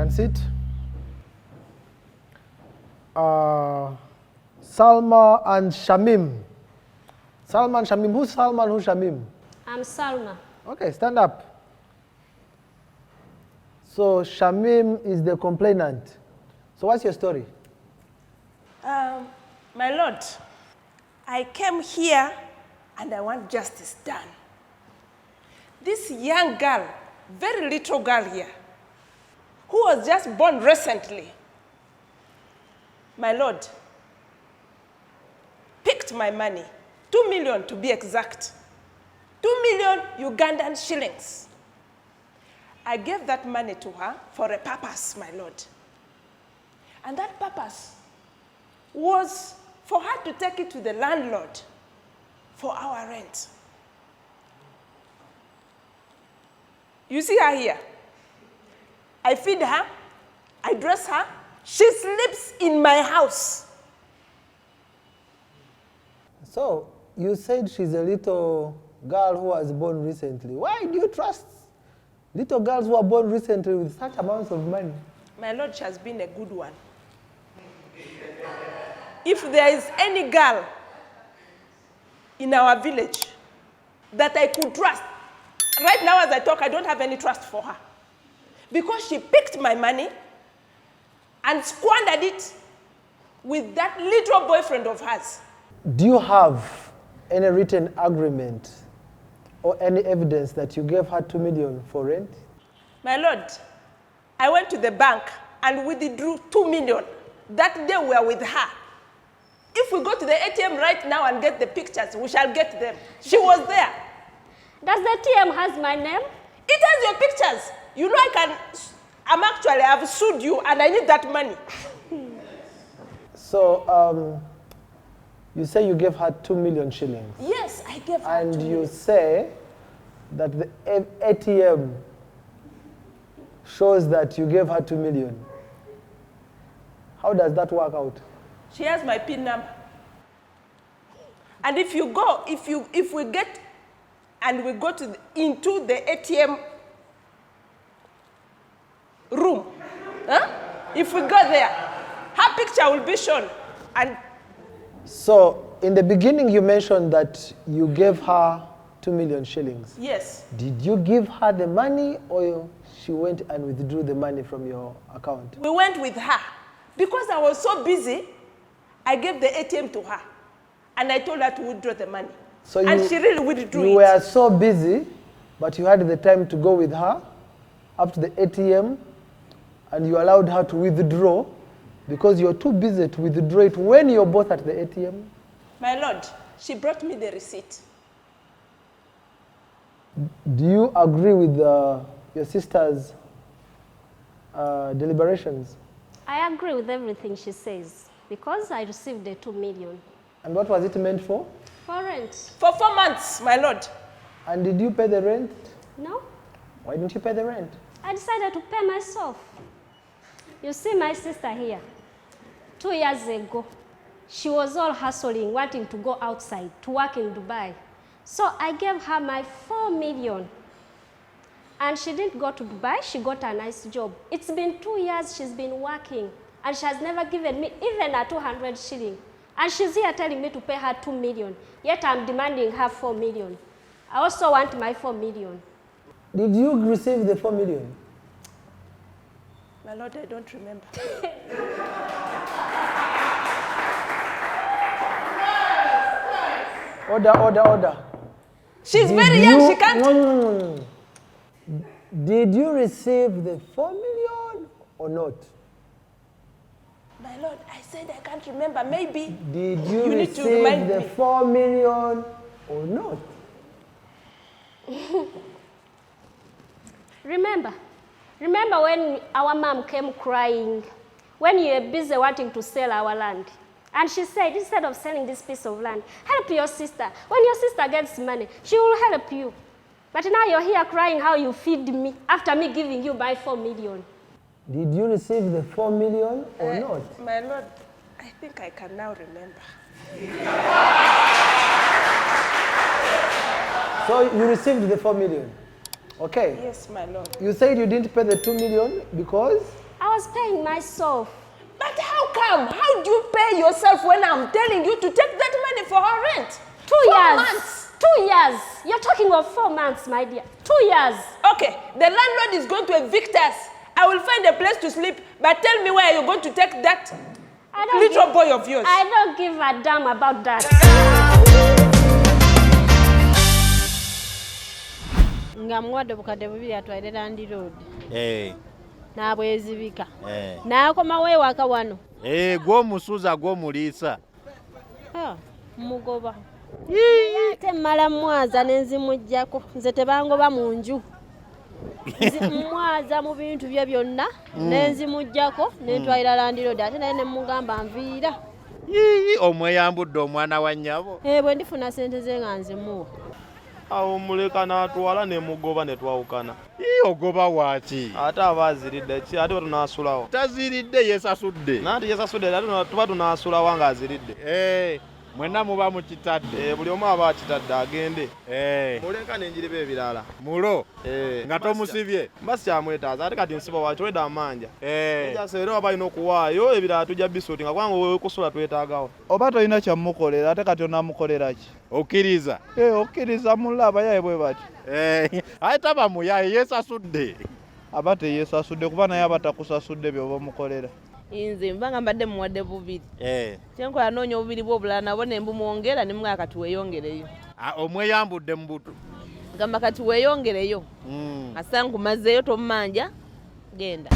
can sit. Salma and Shamim. Salma and Shamim. Who's Salma and who's Shamim? I'm Salma. Okay, stand up. So Shamim is the complainant. So what's your story? My Lord, I came here and I want justice done. This young girl, very little girl here, who was just born recently, my Lord, picked my money, 2 million to be exact, 2 million Ugandan shillings. I gave that money to her for a purpose, my Lord. And that purpose was for her to take it to the landlord for our rent. You see her here. I feed her, I dress her, she sleeps in my house. So you said she's a little girl who was born recently. Why do you trust little girls who are born recently with such amounts of money? My Lord, she has been a good one. If there is any girl in our village that I could trust, right now as I talk, I don't have any trust for her. Because she picked my money and squandered it with that little boyfriend of hers. Do you have any written agreement or any evidence that you gave her 2 million for rent? My Lord, I went to the bank and withdrew 2 million. That day we were with her. If we go to the ATM right now and get the pictures, we shall get them. She was there. Does the ATM has my name? It has your pictures. You know I've sued you and I need that money. So you say you gave her 2 million shillings. Yes, I gave her And 2 you million. say that the ATM shows that you gave her 2 million. How does that work out? She has my PIN number. And if we get and we go into the ATM room, if we go there, her picture will be shown. And So in the beginning you mentioned that you gave her 2 million shillings. yes, Did you give her the money or she went and withdrew the money from your account? we went with her. Because I was so busy, I gave the ATM to her. And I told her to withdraw the money. So And she really withdrew You it. were so busy, but you had the time to go with her up to the ATM and you allowed her to withdraw because you're too busy to withdraw it when you're both at the ATM? My Lord, she brought me the receipt. Do you agree with your sister's deliberations? I agree with everything she says because I received the 2 million. And what was it meant for? For rent. For 4 months, my Lord. And did you pay the rent? No, Why didn't you pay the rent? I decided to pay myself. You see my sister here, 2 years ago, she was all hustling, wanting to go outside, to work in Dubai. So I gave her my 4 million. And she didn't go to Dubai, she got a nice job. It's been 2 years she's been working, and she has never given me even a 200 shilling. And she's here telling me to pay her 2 million, yet I'm demanding her 4 million. I also want my 4 million. Did you receive the 4 million? My Lord, I don't remember. Order. She's very young, she can't. No. Did you receive the 4 million or not? My Lord, I said I can't remember. Maybe Did you need to receive remind the me. 4 million or not? Remember when our mom came crying, when you were busy wanting to sell our land? And she said, instead of selling this piece of land, help your sister. When your sister gets money, she will help you. But now you're here crying how you feed me after me giving you my 4 million. Did you receive the 4 million or not? My Lord, I think I can now remember. So you received the 4 million. Okay. Yes, my Lord. You said you didn't pay the 2 million because? I was paying myself. But how come? How do you pay yourself when I'm telling you to take that money for her rent? 2 4 years. months. 2 years. You're talking of 4 months, my dear. 2 years. Okay, the landlord is going to evict us. I will find a place to sleep, but tell me where you're going to take that little boy of yours. I don't give a damn about that. Nga mwadde bukadde bubiri atwaire Land Road. N'abwezibika. N'akomawo ewaka wano. Gw'omusuza gw'omuliisa. Mugoba. Ate mmala mwaza ne nzimujjako. Nze tebangoba mu nju. Mwaza mu bintu bye byonna ne nzimujjako ne ntwalira Land Road ate naye ne mugamba nviira. Omweyambudde omwana wa nnyabo. Bwe ndifuna ssente ze nga nzimuwa. Awo muleka n'atwala ne mugoba ne twawukana. Ogoba waaki? Ate aba aziridde ate bwe tunaasulawo. Taziridde yeesasudde. Nanti yeesasudde ate tuba tunaasulawo nga aziridde. Mwenna muba mukitadde. Buli omu aba akitadde agende. Muleka nenjiriba ebirala. Mulo? Nga tomusibye? Mba sikyamwetaaza ate kati nsiba waki weda amanja. Ejasa era oba alina okuwaayo ebirala tujja bisuuti nga kubanga weekusula twetaagawo. Oba tolina kyamukolera ate kati onaamukolera ki? Okkiriza? Okkiriza mulla abayaye bwe bati. Ate taba muyaye yeesasudde. Aba teyeesasudde kuba naye aba takusasudde by'oba omukolera. Nze mbanga mbadde muwadde bubiri. Kyenkola noonya obubiri bw'obulala nabo ne mbumwongera ne mga kati weeyongereyo. Omweyambudde mu butu? Gamba kati weeyongereyo. Asa nkumazeeyo tommanja genda.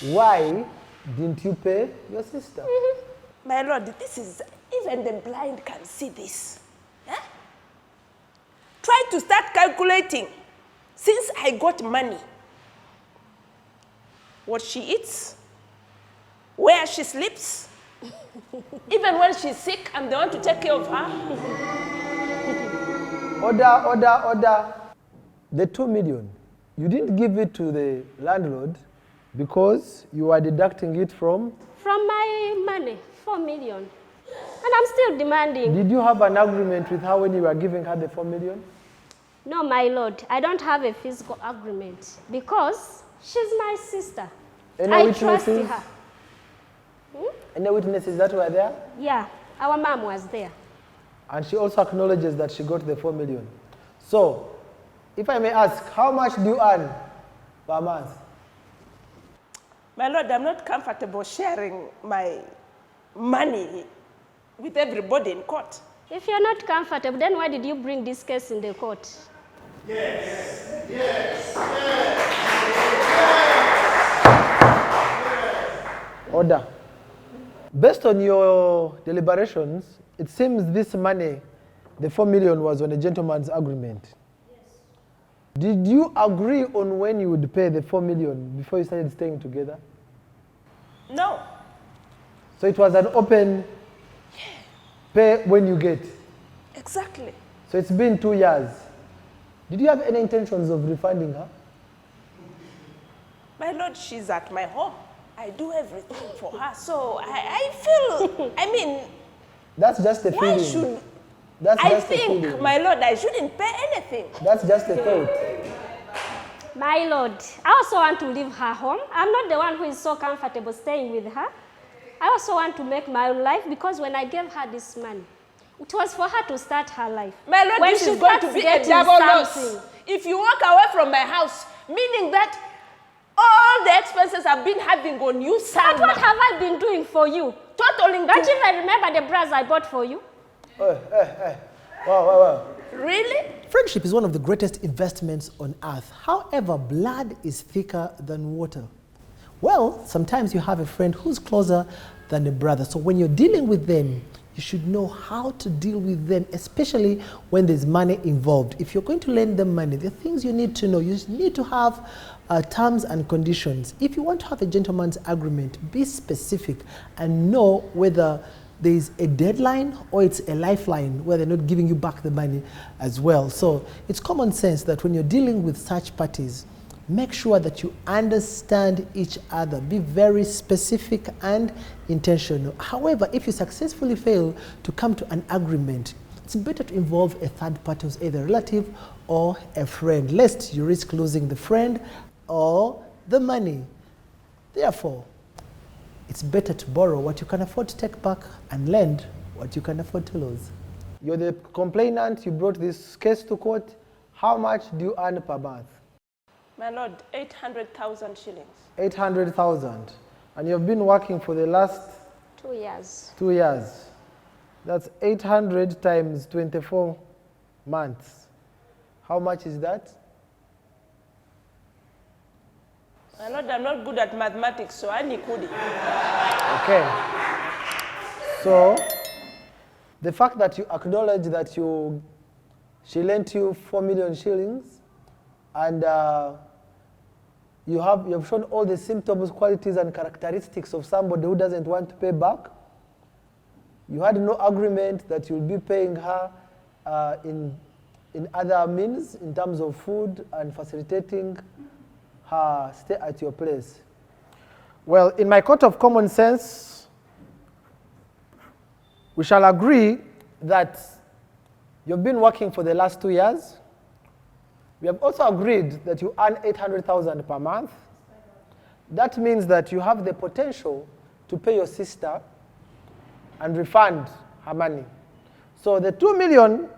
Why didn't you pay your sister? My Lord, this is, even the blind can see this. Try to start calculating. Since I got money, what she eats, where she sleeps, even when she's sick, I'm the one to take care of her. Order. The 2 million, you didn't give it to the landlord because you are deducting it from? From my money, 4 million. And I'm still demanding. Did you have an agreement with her when you were giving her the 4 million? No, my lord, I don't have a physical agreement because she's my sister. I trust her. Any witnesses that were there? Yeah, our mom was there. And she also acknowledges that she got the 4 million. So, if I may ask, how much do you earn per month? My Lord, I'm not comfortable sharing my money with everybody in court. If you're not comfortable, then why did you bring this case in the court? Order. Based on your deliberations, it seems this money, the 4 million, was on a gentleman's agreement. Yes. Did you agree on when you would pay the 4 million before you started staying together? No. So it was an open pay when you get? Exactly. So it's been 2 years. Did you have any intentions of refunding her? My Lord, she's at my home. I do everything for her. So I feel, I mean, that's just a why feeling. should That's I just a think, feeling. my Lord, I shouldn't pay anything. That's just a thought. My lord, I also want to leave her home. I'm not the one who is so comfortable staying with her. I also want to make my own life because when I gave her this money, it was for her to start her life. My Lord, when this she is going to starts be a getting double loss. something, If you walk away from my house, meaning that all the expenses I've been having on you, But what Salma, have I been doing for you? totaling Don't to, you even remember the bras I bought for you? Hey. Wow. really? Friendship is one of the greatest investments on earth. However, blood is thicker than water. Well, sometimes you have a friend who's closer than a brother. So when you're dealing with them, you should know how to deal with them, especially when there's money involved. If you're going to lend them money, there are things you need to know. You need to have terms and conditions. If you want to have a gentleman's agreement, be specific and know whether there's a deadline or it's a lifeline where they're not giving you back the money as well. So it's common sense that when you're dealing with such parties, make sure that you understand each other. Be very specific and intentional. However, if you successfully fail to come to an agreement, it's better to involve a third party who's either a relative or a friend, lest you risk losing the friend or the money. Therefore, it's better to borrow what you can afford to take back and lend what you can afford to lose. You're the complainant, you brought this case to court. How much do you earn per month? My Lord, 800,000 shillings. 800,000. And you've been working for the last 2 years. 2 years. That's 800 times 24 months. How much is that? My Lord, I'm not good at mathematics, so I need kudi. Okay. So, the fact that you acknowledge that she lent you 4 million shillings and you've shown all the symptoms, qualities, and characteristics of somebody who doesn't want to pay back. You had no agreement that you'll be paying her in other means in terms of food and facilitating her stay at your place. Well, in my court of common sense, we shall agree that you've been working for the last 2 years. We have also agreed that you earn 800,000 per month. That means that you have the potential to pay your sister and refund her money. So the 2 million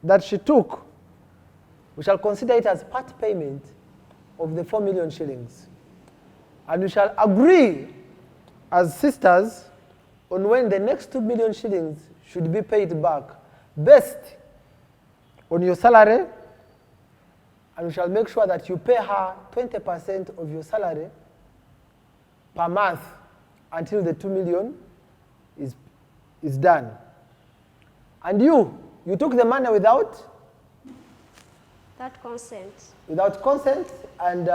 that she took, we shall consider it as part payment of the 4 million shillings. And we shall agree as sisters on when the next 2 million shillings should be paid back based on your salary, and we shall make sure that you pay her 20% of your salary per month until the 2 million is done. And you took the money without consent. Without consent, and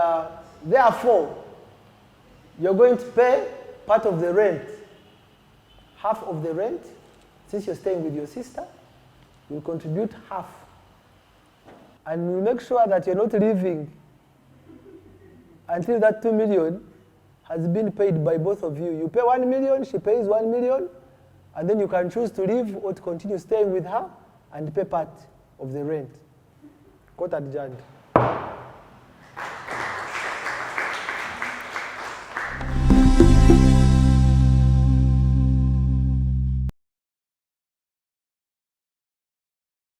therefore, you're going to pay part of the rent, half of the rent. Since you're staying with your sister, you'll contribute half. And we'll make sure that you're not leaving until that 2 million has been paid by both of you. You pay 1 million, she pays 1 million, and then you can choose to leave or to continue staying with her and pay part of the rent. Court adjourned.